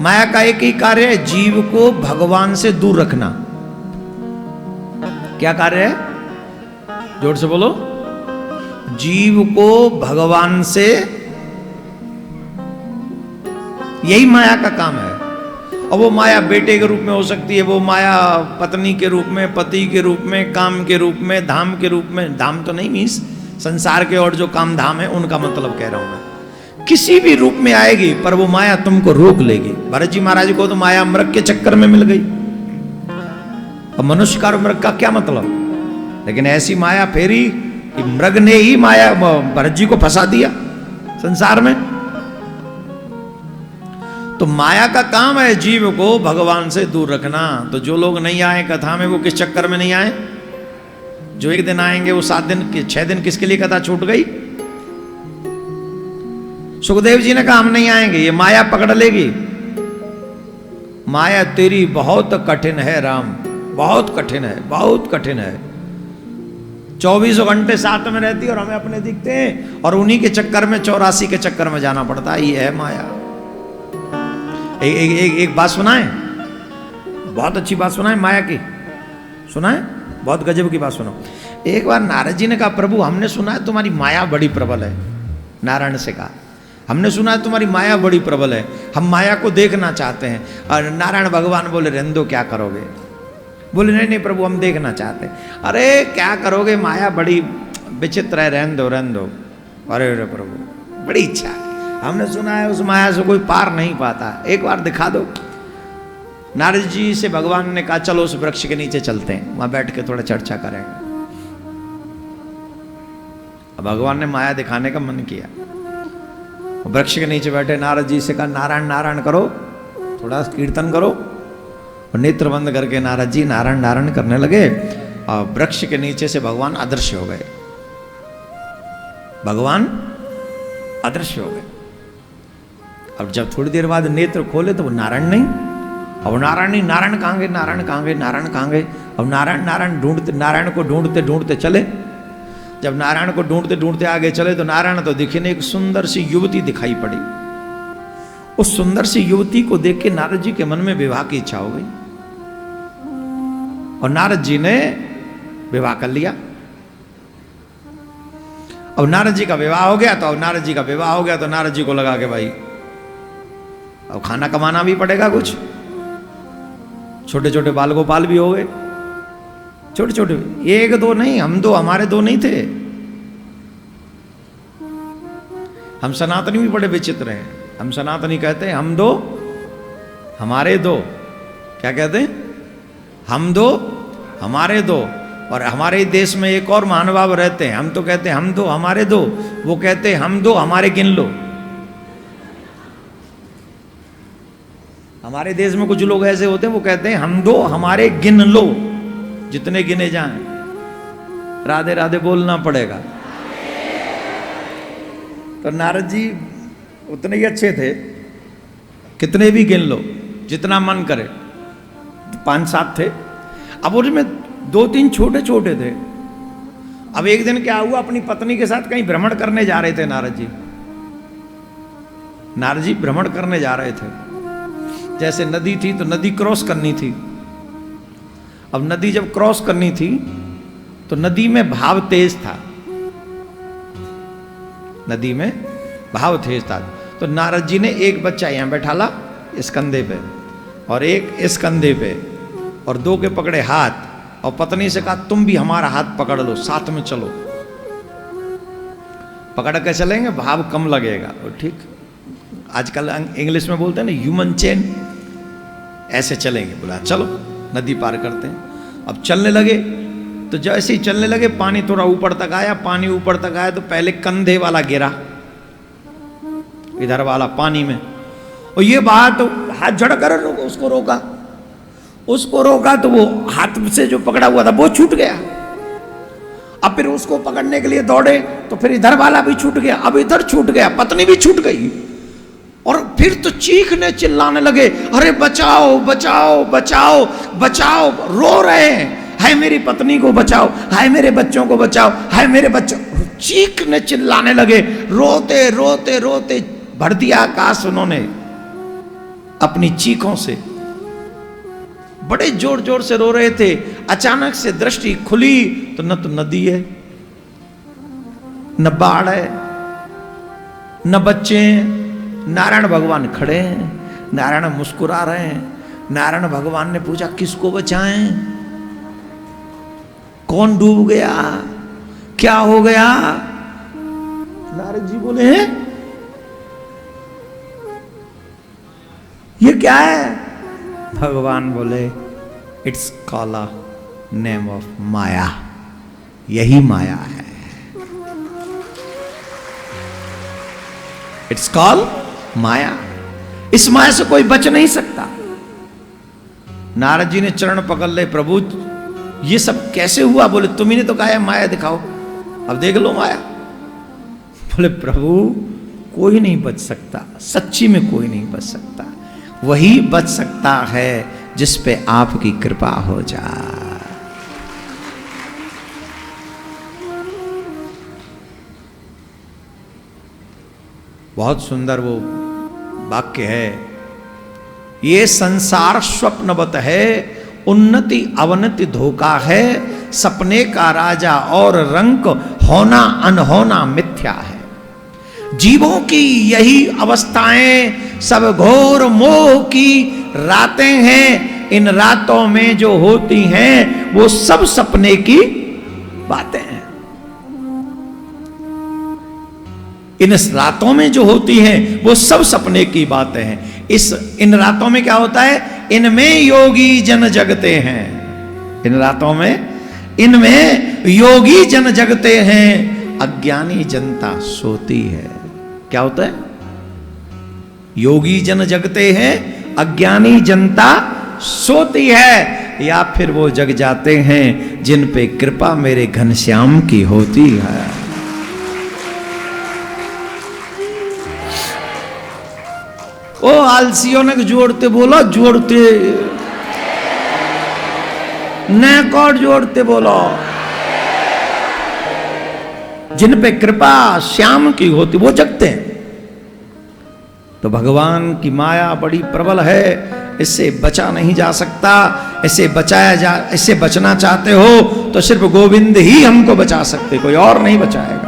माया का एक ही कार्य है, जीव को भगवान से दूर रखना। क्या कार्य है? जोर से बोलो। जीव को भगवान से, यही माया का काम है। और वो माया बेटे के रूप में हो सकती है, वो माया पत्नी के रूप में, पति के रूप में, काम के रूप में, धाम के रूप में। धाम तो नहीं मीन्स संसार के और जो काम धाम है उनका मतलब कह रहा हूं मैं। किसी भी रूप में आएगी पर वो माया तुमको रोक लेगी। भरत जी महाराज को तो माया मृग के चक्कर में मिल गई। और मनुष्य का और मृग का क्या मतलब? लेकिन ऐसी माया फेरी कि मृग ने ही माया भरत जी को फंसा दिया संसार में। तो माया का काम है जीव को भगवान से दूर रखना। तो जो लोग नहीं आए कथा में वो किस चक्कर में नहीं आए? जो एक दिन आएंगे वो 7 दिन 6 दिन किसके लिए कथा छूट गई? सुखदेव जी ने कहा हम नहीं आएंगे, ये माया पकड़ लेगी। माया तेरी बहुत कठिन है राम, बहुत कठिन है, बहुत कठिन है। 24 घंटे साथ में रहती और हमें अपने दिखते हैं और उन्हीं के चक्कर में 84 के चक्कर में जाना पड़ता है। ये है माया। एक बात सुनाए, बहुत अच्छी बात सुनाए माया की। सुनाए, बहुत गजब की बात सुनो। एक बार नारद जी ने कहा प्रभु हमने सुना है तुम्हारी माया बड़ी प्रबल है। नारायण से कहा हमने सुना है तुम्हारी माया बड़ी प्रबल है, हम माया को देखना चाहते हैं। और नारायण भगवान बोले रहने दो, क्या करोगे? बोले नहीं नहीं प्रभु हम देखना चाहते हैं। अरे क्या करोगे, माया बड़ी विचित्र है, रहने दो रहने दो। अरे प्रभु बड़ी इच्छा है, हमने सुना है उस माया से कोई पार नहीं पाता, एक बार दिखा दो। नारद जी से भगवान ने कहा चलो उस वृक्ष के नीचे चलते हैं, वहां बैठ के थोड़ा चर्चा करेंगे। अब भगवान ने माया दिखाने का मन किया। वृक्ष के नीचे बैठे नारद जी से कहा नारायण नारायण करो, थोड़ा कीर्तन करो। और नेत्र बंद करके नारद जी नारायण नारायण करने लगे और वृक्ष के नीचे से भगवान अदृश्य हो गए। भगवान अदृश्य हो गए। अब जब थोड़ी देर बाद नेत्र खोले तो वो नारायण नहीं। अब नारायण नहीं, नारायण कहाँ गए, नारायण कहाँ गए, नारायण कहाँ गए? अब नारायण नारायण ढूंढते, नारायण को ढूंढते ढूंढते चले। जब नारायण को ढूंढते ढूंढते आगे चले तो नारायण तो दिखे नहीं, एक सुंदर सी युवती दिखाई पड़ी। उस सुंदर सी युवती को देख के नारद जी के मन में विवाह की इच्छा हो गई और नारद जी ने विवाह कर लिया। अब नारद जी का विवाह हो गया तो नारद जी को लगा के भाई अब खाना कमाना भी पड़ेगा कुछ। छोटे छोटे बाल गोपाल भी हो गए, छोटे छोटे, एक दो नहीं, हम दो, हमारे दो नहीं थे। हम सनातनी भी बड़े विचित्र हैं। हम सनातनी कहते हैं हम दो हमारे दो। क्या कहते हैं? हम दो हमारे दो। और हमारे देश में एक और महानुभाव रहते हैं, हम तो कहते हैं हम दो हमारे दो, वो कहते हैं हम दो हमारे गिन लो। हमारे देश में कुछ लोग ऐसे होते हैं, वो कहते हैं हम दो हमारे गिन लो, जितने गिने जाएं। राधे राधे बोलना पड़ेगा। तो नारद जी उतने ही अच्छे थे, कितने भी गिन लो, जितना मन करे। 5-7 थे। अब उनमें 2-3 छोटे छोटे थे। अब एक दिन क्या हुआ, अपनी पत्नी के साथ कहीं भ्रमण करने जा रहे थे नारद जी। नारद जी भ्रमण करने जा रहे थे। जैसे नदी थी तो नदी क्रॉस करनी थी। अब नदी जब क्रॉस करनी थी तो नदी में भाव तेज था, नदी में भाव तेज था। तो नारद जी ने एक बच्चा यहां बैठाला इस कंधे पे और एक इस कंधे पे और 2 के पकड़े हाथ, और पत्नी से कहा तुम भी हमारा हाथ पकड़ लो, साथ में चलो। पकड़ के चलेंगे, भाव कम लगेगा। और ठीक आजकल इंग्लिश में बोलते हैं ना ह्यूमन चेन, ऐसे चलेंगे। बोला चलो, नदी पार करते हैं। अब चलने लगे तो जैसे ही चलने लगे पानी थोड़ा ऊपर तक आया। पानी ऊपर तक आया तो पहले कंधे वाला गिरा, इधर वाला पानी में। और ये बात हाथ झड़ कर उसको रोका तो वो हाथ से जो पकड़ा हुआ था वो छूट गया। अब फिर उसको पकड़ने के लिए दौड़े तो फिर इधर वाला भी छूट गया, अब इधर छूट गया, पत्नी भी छूट गई। और फिर तो चीखने चिल्लाने लगे, अरे बचाओ बचाओ बचाओ बचाओ, रो रहे हैं, हाय मेरी पत्नी को बचाओ, हाय मेरे बच्चों को बचाओ, हाय मेरे बच्चों। चीखने चिल्लाने लगे, रोते रोते रोते भर दिया आकाश उन्होंने। अपनी चीखों से, बड़े जोर जोर से रो रहे थे। अचानक से दृष्टि खुली तो न तो नदी है, न बाढ़ है, न बच्चे हैं। नारायण भगवान खड़े हैं, नारायण मुस्कुरा रहे हैं। नारायण भगवान ने पूछा किसको बचाएं, कौन डूब गया, क्या हो गया? नारद जी बोले हैं ये क्या है? भगवान बोले it's call a name of Maya, यही माया है। इट्स कॉल माया, इस माया से कोई बच नहीं सकता। नारद जी ने चरण पकड़ ले, प्रभु ये सब कैसे हुआ? बोले तुम ही ने तो कहा है माया दिखाओ, अब देख लो माया। बोले प्रभु कोई नहीं बच सकता, सच्ची में कोई नहीं बच सकता, वही बच सकता है जिस पे आपकी कृपा हो जाए। बहुत सुंदर वो वाक्य है, ये संसार स्वप्नवत है, उन्नति अवनति धोखा है, सपने का राजा और रंक, होना अनहोना मिथ्या है। जीवों की यही अवस्थाएं सब घोर मोह की रातें हैं, इन रातों में जो होती हैं वो सब सपने की बातें हैं। इन रातों में जो होती हैं वो सब सपने की बातें हैं। इन रातों में क्या होता है? इनमें योगी जन जगते हैं। इन रातों में इनमें योगी जन जगते हैं, अज्ञानी जनता सोती है। क्या होता है? योगी जन जगते हैं, अज्ञानी जनता सोती है। या फिर वो जग जाते हैं जिन पे कृपा मेरे घनश्याम की होती है। ओ आलसियों ने जोड़ते बोलो, जोड़ते न कौन जोड़ते बोलो। जिन पे कृपा श्याम की होती वो जगते हैं। तो भगवान की माया बड़ी प्रबल है, इससे बचा नहीं जा सकता। इससे बचना चाहते हो तो सिर्फ गोविंद ही हमको बचा सकते, कोई और नहीं बचाएगा।